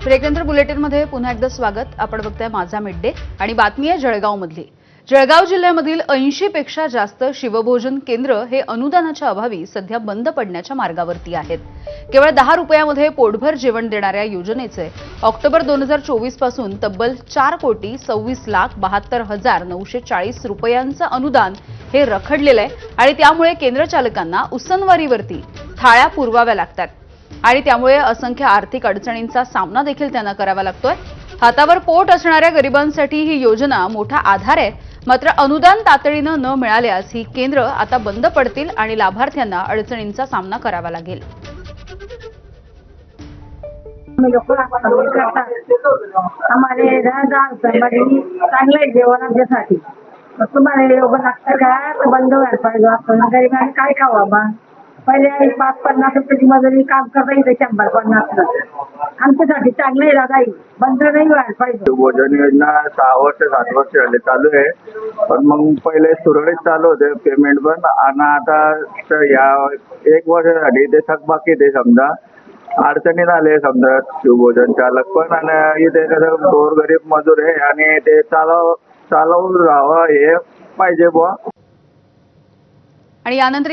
ब्रेकनंतर बुलेटिनमध्ये पुन्हा एकदा स्वागत। आपण बघताय माझा मिड डे आणि बातमी आहे जळगावमधली। जळगाव जिल्ह्यामधील 80 पेक्षा जास्त शिवभोजन केंद्र हे अनुदानाच्या अभावी सध्या बंद पडण्याच्या मार्गावरती आहेत। केवळ 10 रुपयामध्ये पोटभर जेवण देणाऱ्या योजनेचे ऑक्टोबर 2024 पासून तब्बल 4,26,72,940 रुपयांचं अनुदान हे रखडलेलं आहे आणि त्यामुळे केंद्र चालकांना उसनवारीवरती थाळ्या पुरवाव्या लागतात आणि त्यामुळे असंख्य आर्थिक अडचणींचा सामना देखील त्यांना करावा लागतोय। हातावर पोट असणाऱ्या गरिबांसाठी ही योजना मोठा आधार आहे। मात्र अनुदान तातडीने न मिळाल्यास ही केंद्र आता बंद पडतील आणि लाभार्थ्यांना अडचणींचा सामना करावा लागेल। हमारे 10,000 चांगले जेवण आमच्यासाठी तुम्हाला एवढं लागतं का तर बंद व्हायला पाहिजे। आपण गरिबांनी काय खावं बा पहिले 5-50 रुपयाची मजुरी काम करता येते 100-50 आमच्यासाठी चांगलं आहे दादा बंद नाही व्हायला पाहिजे। भोजन योजना 6 वर्ष 7 वर्ष झाले चालू आहे पण मग पहिले सुरळीत चालू होते पेमेंट पण आणि आता या 1 वर्षासाठी ते थकबाकी ते समजा अडचणीत आले समजा शिवभोजन चालक पण आणि इथे कसं गोरगरीब मजूर आहे आणि ते चालवून राहावं हे पाहिजे बुवा। आणि यानंतर